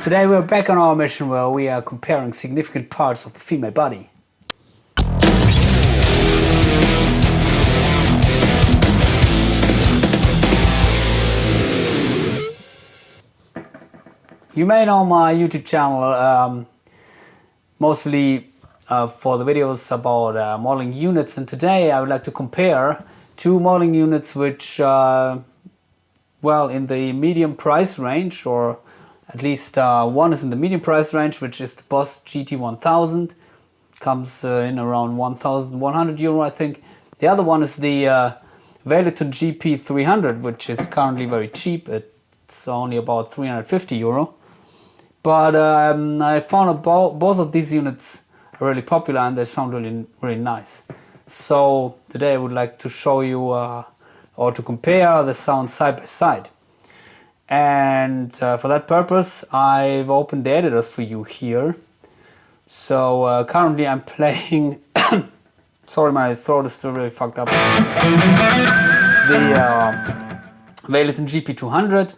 Today we're back on our mission where we are comparing significant parts of the female body. You may know my YouTube channel mostly for the videos about modeling units, and today I would like to compare two modeling units which well, in the medium price range, or at least one is in the medium price range, which is the Boss GT-1000, comes in around 1,100 euro, I think. The other one is the Valeton GP300, which is currently very cheap. It's only about 350 euro. But I found both of these units are really popular and they sound really nice. So today I would like to show you or to compare the sound side by side. And for that purpose I've opened the editors for you here. So currently I'm playing sorry, my throat is still really fucked up. The Valeton GP200.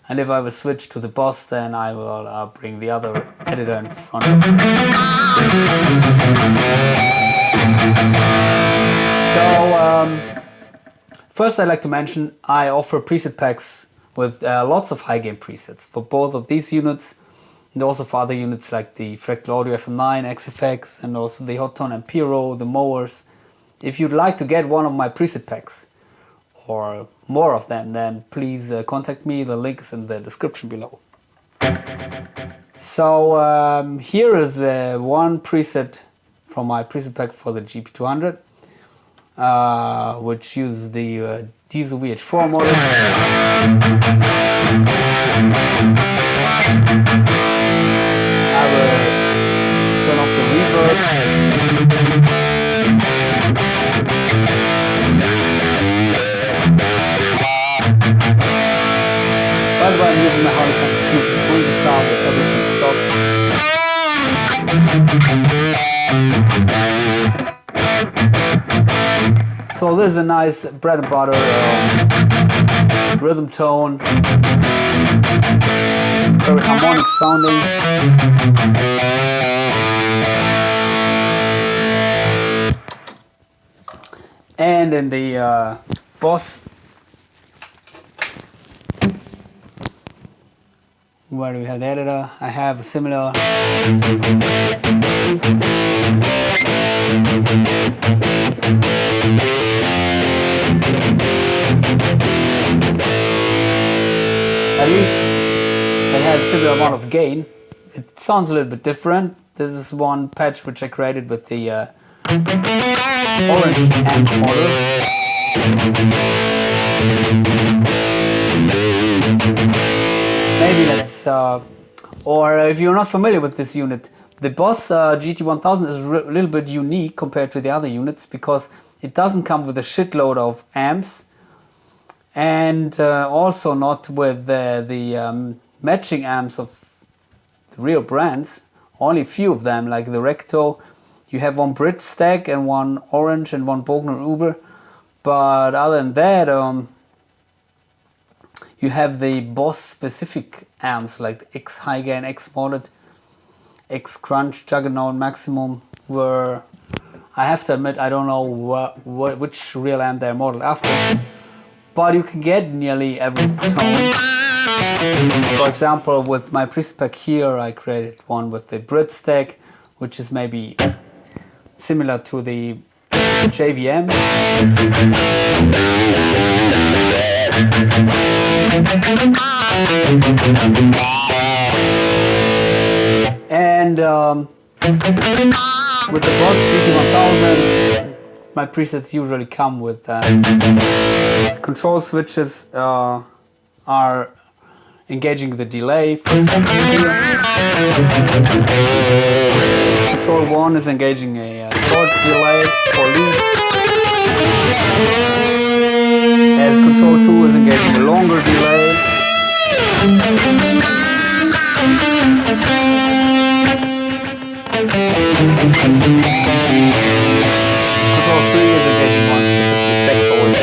And if I will switch to the Boss, then I will bring the other editor in front of me. So, first I'd like to mention I offer preset packs with lots of high gain presets for both of these units, and also for other units like the Fractal Audio FM9, AxeFx, and also the Hotone Ampero, the Moers. If you'd like to get one of my preset packs, or more of them, then please contact me. The link is in the description below. So here is one preset from my preset pack for the GP200, which uses the diesel VH4 model. I will turn off the reverb. By the way, I'm using my Harley Fusion full guitar with everything stock. So this is a nice bread and butter rhythm tone, very harmonic sounding. And in the Boss, where do we have the editor? I have a similar at least it has a similar amount of gain. It sounds a little bit different. This is one patch which I created with the orange amp model. Maybe that's, or if you're not familiar with this unit, the Boss GT-1000 is a little bit unique compared to the other units because it doesn't come with a shitload of amps, and also not with the matching amps of the real brands. Only a few of them, like the Recto. You have one Brit stack and one orange and one Bogner Uber, but other than that, you have the Boss specific amps like X High Gain, X Modded, X Crunch, Juggernaut, Maximum, where I have to admit I don't know which real amp they're modeled after, but you can get nearly every tone. For example, with my preset pack here I created one with the Brit stack, which is maybe similar to the JVM. And with the Boss GT-1000, my presets usually come with control switches are engaging the delay. For example, here, control 1 is engaging a short delay for leads, as control 2 is engaging a longer delay. Control 3 is engaging one specific effect always.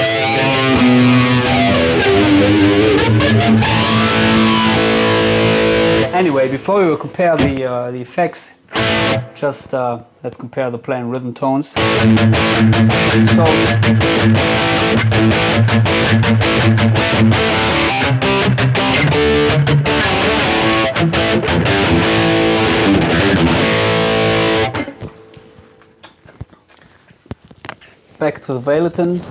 Anyway, before we compare the effects, just let's compare the plain rhythm tones. So back to the Valeton.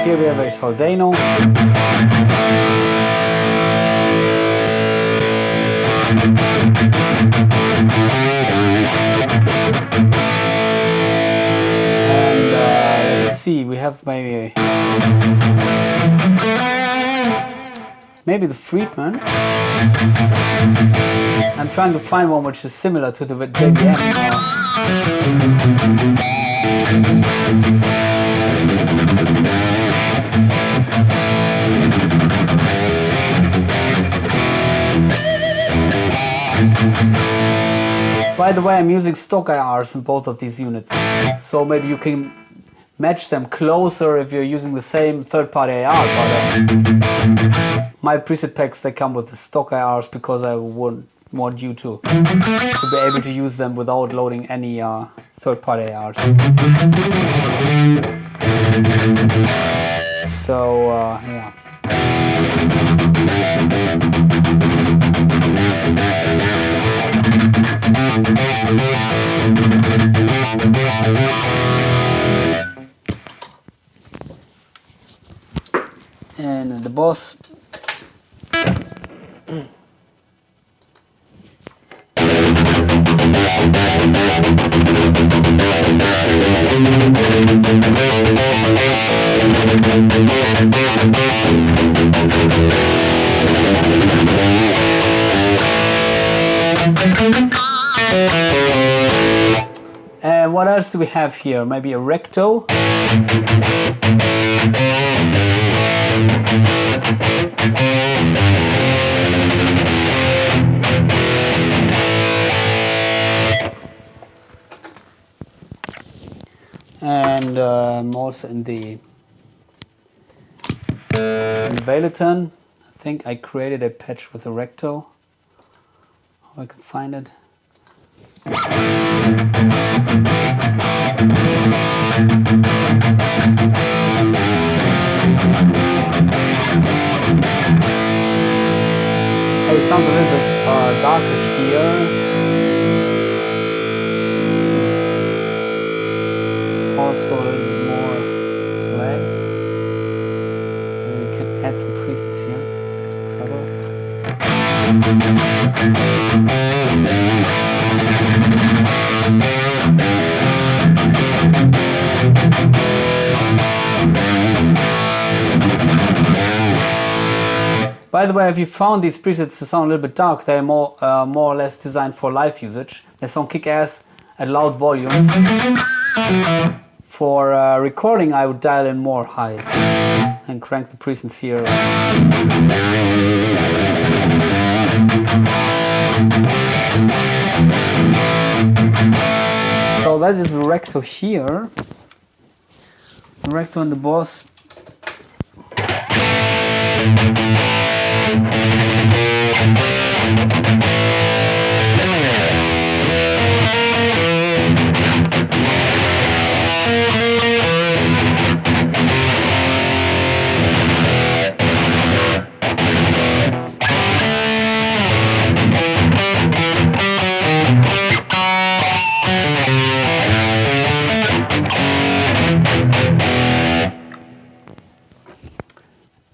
Here we have a Soldano. And let's see, we have maybe the Friedman. I'm trying to find one which is similar to the JBM. By the way, I'm using stock IRs in both of these units, so maybe you can match them closer if you're using the same third-party IR, but my preset packs, they come with the stock IRs because I wouldn't want you to be able to use them without loading any third-party IRs. So, yeah. And the boss. And what else do we have here? Maybe a Recto. And also in the Valeton, I think I created a patch with a Recto. How I can find it. Oh, it sounds a little bit darker here. Also a little bit more delay. We can add some presets here, some treble. By the way, if you found these presets to sound a little bit dark, they're more or less designed for live usage. They sound kick-ass at loud volumes. For recording, I would dial in more highs and crank the presets here. So that is the Recto here. The Recto and the boss.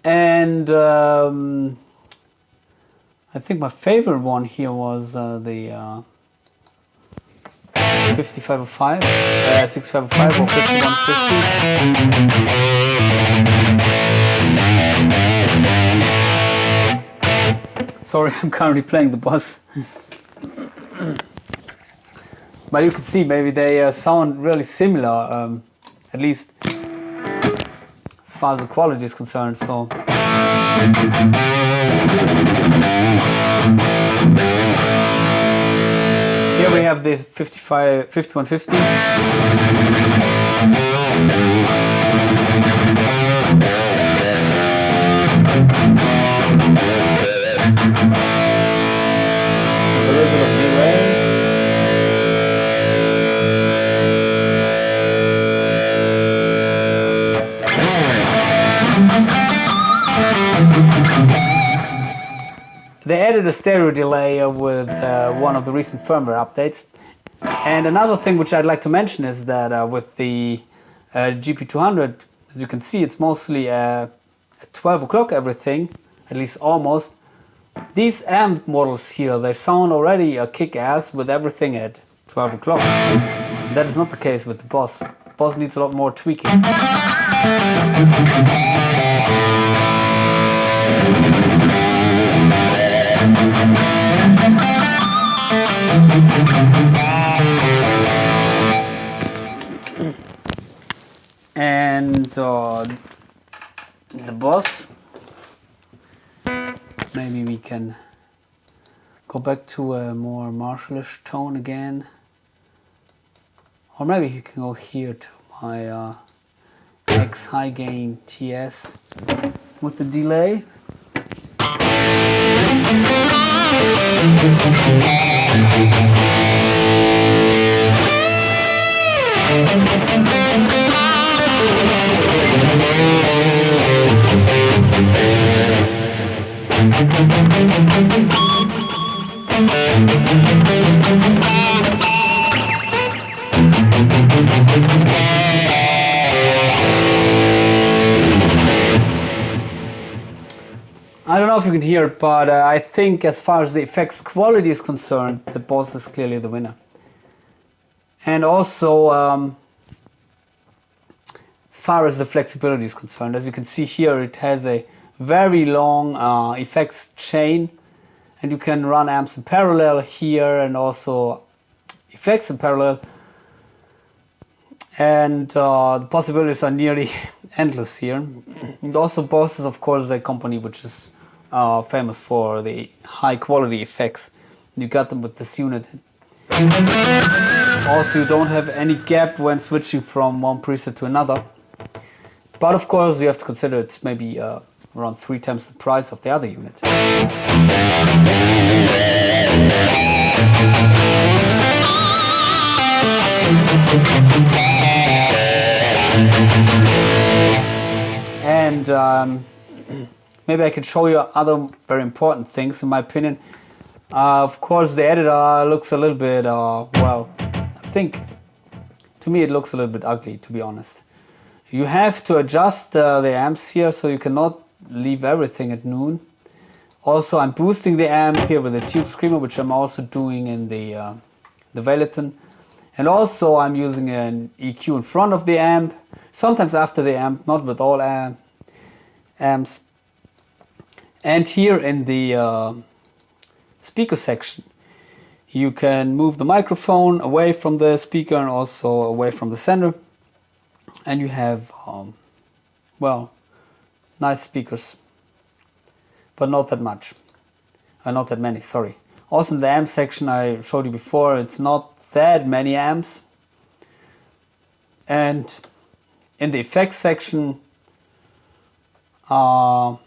And I think my favorite one here was the 5505, 6505 or 5150. Sorry, I'm currently playing the boss. But you can see maybe they sound really similar, at least as far as the quality is concerned. So Here we have this 5150. A little bit of delay. They added a stereo delay with one of the recent firmware updates. And another thing which I'd like to mention is that with the GP200, as you can see, it's mostly at 12 o'clock everything, at least almost. These amp models here, they sound already kick-ass with everything at 12 o'clock. That is not the case with the Boss. The Boss needs a lot more tweaking. And the Boss, maybe we can go back to a more martialish tone again, or maybe you can go here to my X high gain TS with the delay. I don't know if you can hear it, but I think as far as the effects quality is concerned, the Boss is clearly the winner. And also, as far as the flexibility is concerned, as you can see here, it has a very long effects chain, and you can run amps in parallel here and also effects in parallel. And the possibilities are nearly endless here. And also Boss is of course a company which is famous for the high quality effects. You got them with this unit. Also you don't have any gap when switching from one preset to another. But of course you have to consider it's maybe around 3 times the price of the other unit. And maybe I can show you other very important things in my opinion. Of course the editor looks a little bit, well, I think to me it looks a little bit ugly, to be honest. You have to adjust the amps here, so you cannot leave everything at noon. Also I'm boosting the amp here with a tube screamer, which I'm also doing in the Valeton. And also I'm using an EQ in front of the amp, sometimes after the amp, not with all amps. And here in the speaker section, you can move the microphone away from the speaker and also away from the center. And you have, well, nice speakers, but not that much, not that many, sorry. Also in the amp section I showed you before, it's not that many amps. And in the effects section, well,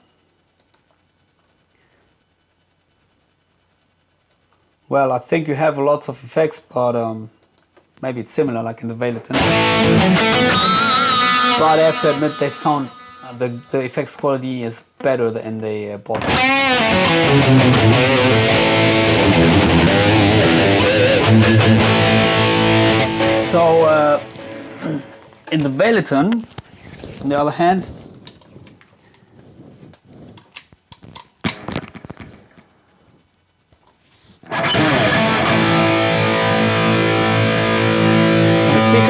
I think you have lots of effects, but maybe it's similar like in the Valeton. But I have to admit they sound, the effects quality is better than the Boss. So in the Valeton, on the other hand,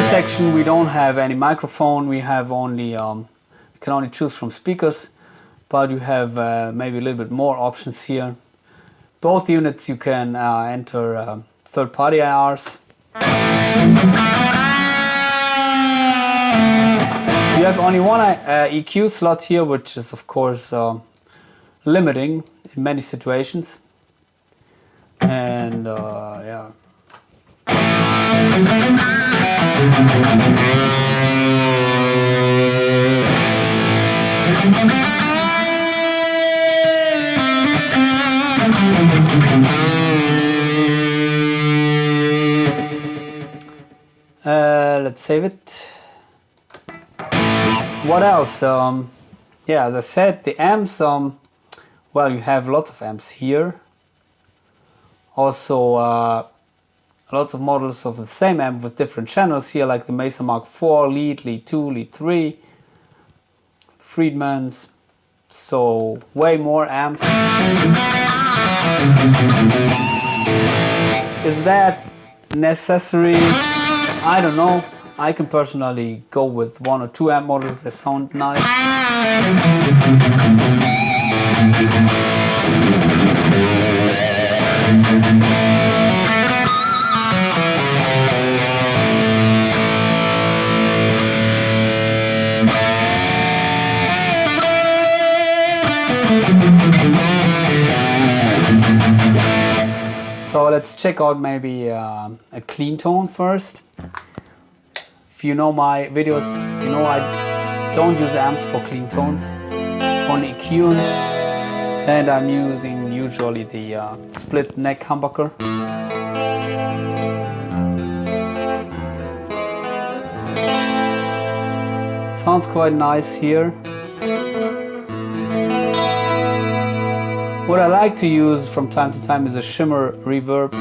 section we don't have any microphone, we have only you can only choose from speakers, but you have maybe a little bit more options here. Both units you can enter third-party IRs. You have only one EQ slot here, which is of course limiting in many situations. And yeah. Let's save it. What else? Yeah, as I said, the amps, well, you have lots of amps here. Also, lots of models of the same amp with different channels here, like the Mesa Mark IV, Lead, Lead 2, Lead 3, Friedman's. So, way more amps. Is that necessary? I don't know. I can personally go with 1 or 2 amp models that sound nice. So let's check out maybe a clean tone first. If you know my videos, you know I don't use amps for clean tones, only EQ, and I'm using usually the split neck humbucker. Sounds quite nice here. What I like to use from time to time is a shimmer reverb.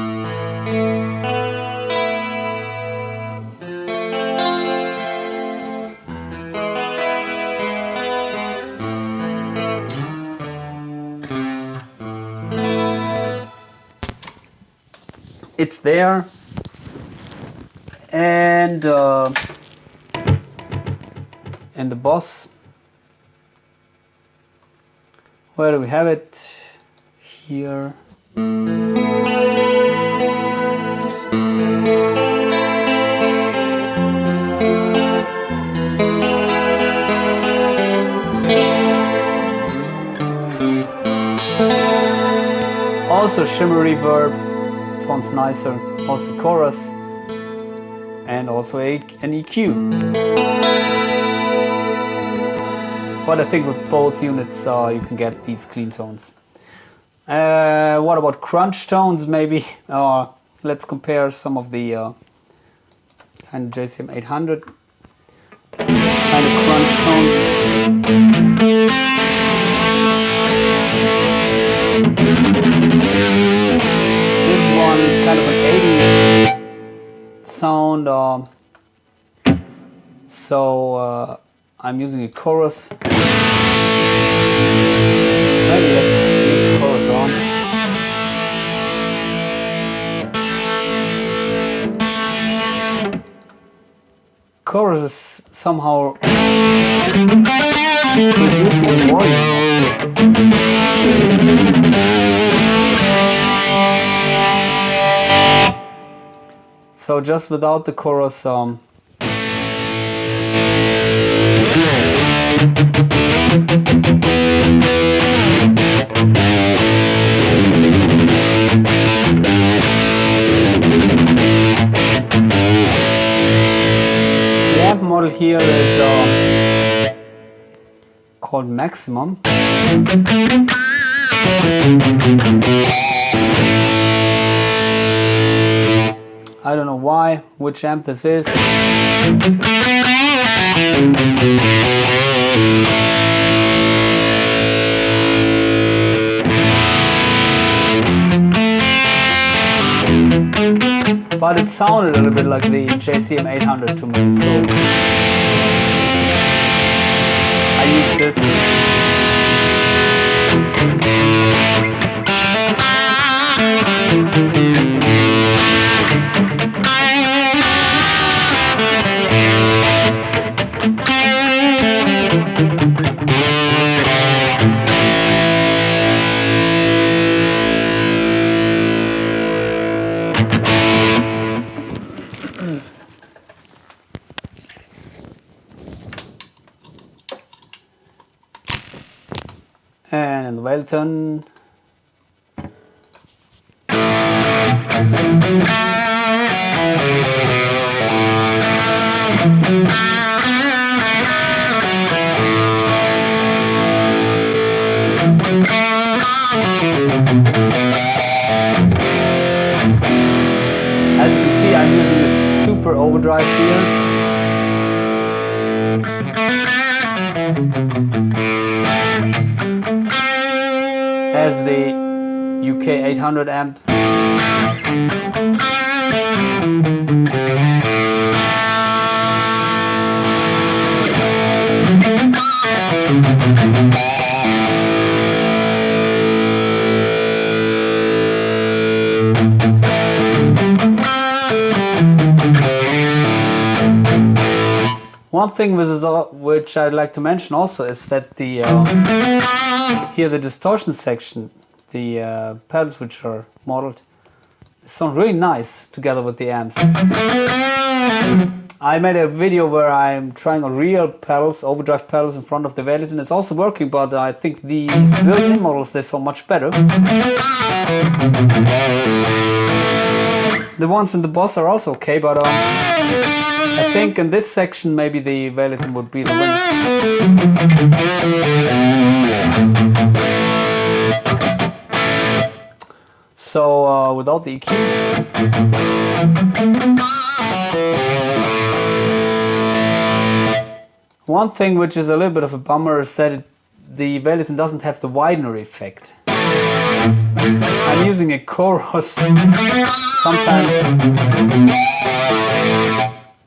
It's there, and the Boss. Where do we have it? Here. Also shimmer reverb, sounds nicer. Also chorus, and also an EQ. But I think with both units you can get these clean tones. What about crunch tones maybe? Let's compare some of the kind of JCM 800 kind of crunch tones. This one kind of an 80s sound. So I'm using a chorus. Maybe let's leave the chorus on. Chorus is somehow reducing the volume. So just without the chorus, the amp model here is called Maximum. I don't know why, which amp this is. But it sounded a little bit like the JCM 800 to me, so I used this. And in the Valeton. As you can see, I'm using a super overdrive here. As the UK800 amp. One thing which I'd like to mention also is that the here the distortion section, the pedals which are modeled, sound really nice together with the amps. I made a video where I'm trying on real pedals, overdrive pedals in front of the Valeton. It's also working, but I think these built-in models, they sound much better. The ones in the Boss are also okay, but I think in this section maybe the Valeton would be the winner. So without the EQ. One thing which is a little bit of a bummer is that the Valeton doesn't have the widener effect. I'm using a chorus sometimes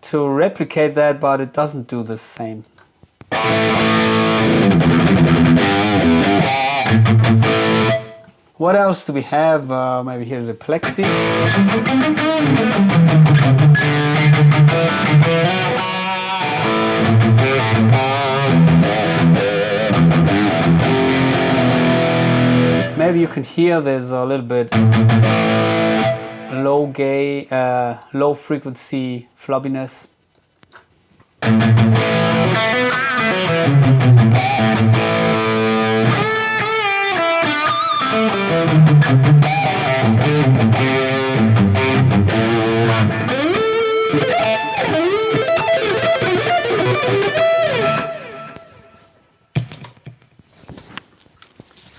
to replicate that, but it doesn't do the same. What else do we have? Maybe here's a Plexi. Maybe you can hear there's a little bit low gain, low frequency floppiness.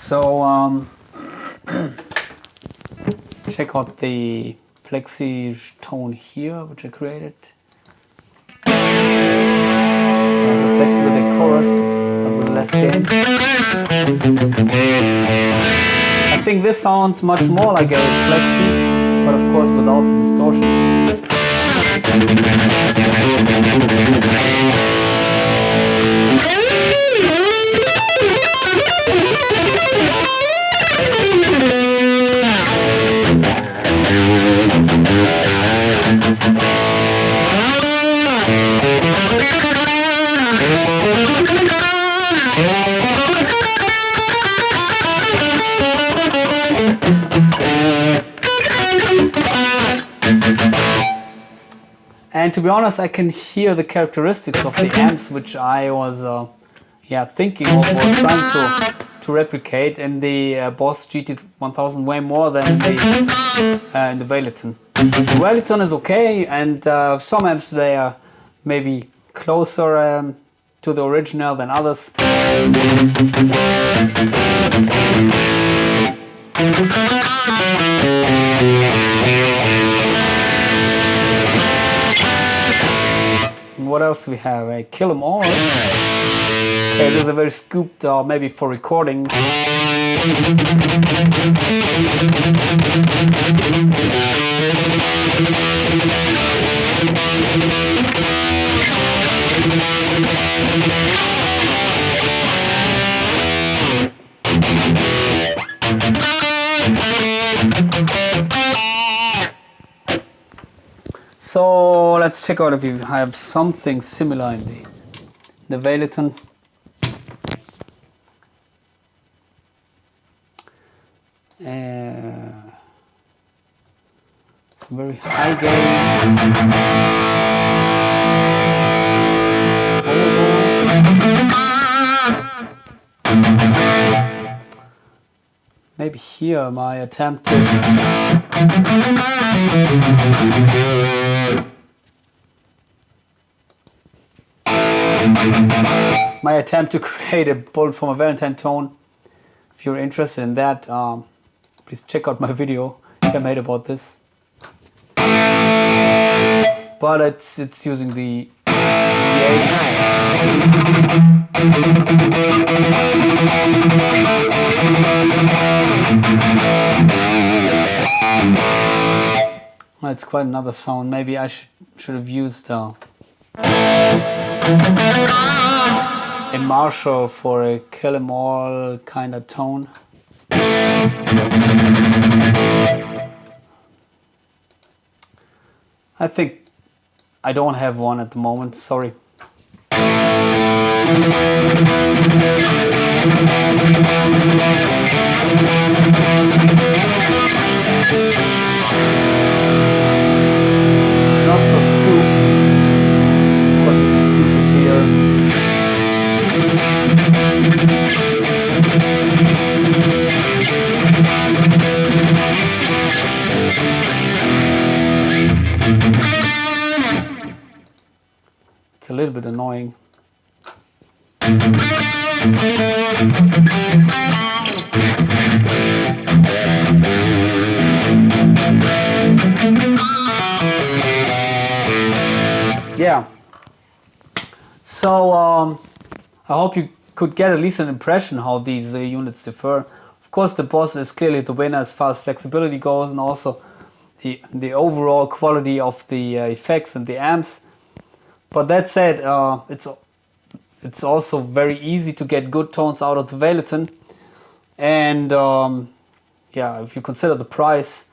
So let's check out the Plexi tone here, which I created. So it's a Plexi with a chorus, but with less gain. I think this sounds much more like a Plexi, but of course without the distortion. And to be honest, I can hear the characteristics of the amps which I was thinking of or trying to replicate in the Boss GT-1000 way more than in the Valeton. The Valeton is okay, and some amps they are maybe closer to the original than others. What else do we have? I kill them all. Okay, this is a very scooped, maybe for recording. So let's check out if we have something similar in the Valeton. Very high gain. maybe here my attempt to create a bullet from a Valeton tone. If you're interested in that, please check out my video which I made about this. But it's using the well, it's quite another sound. Maybe I should have used a Marshall for a kill 'em all kind of tone. I think I don't have one at the moment, sorry. It's not so scooped. Of course, you can scoop it here. It's a little bit annoying. Yeah. So I hope you could get at least an impression how these units differ. Of course, the Boss is clearly the winner as far as flexibility goes, and also the overall quality of the effects and the amps. But that said, it's also very easy to get good tones out of the Valeton, and yeah, if you consider the price,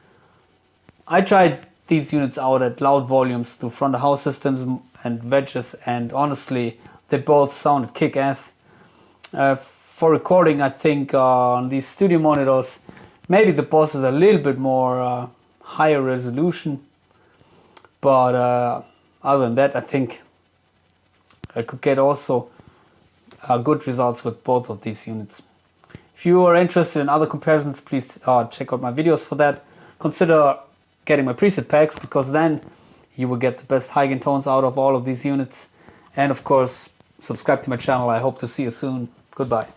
I tried these units out at loud volumes through front of house systems and wedges, and honestly, they both sounded kick-ass. For recording, I think on these studio monitors, maybe the Boss is a little bit more higher resolution, but other than that, I think I could get also good results with both of these units. If you are interested in other comparisons, please check out my videos for that. Consider getting my preset packs, because then you will get the best high-gain tones out of all of these units. And of course, subscribe to my channel. I hope to see you soon. Goodbye.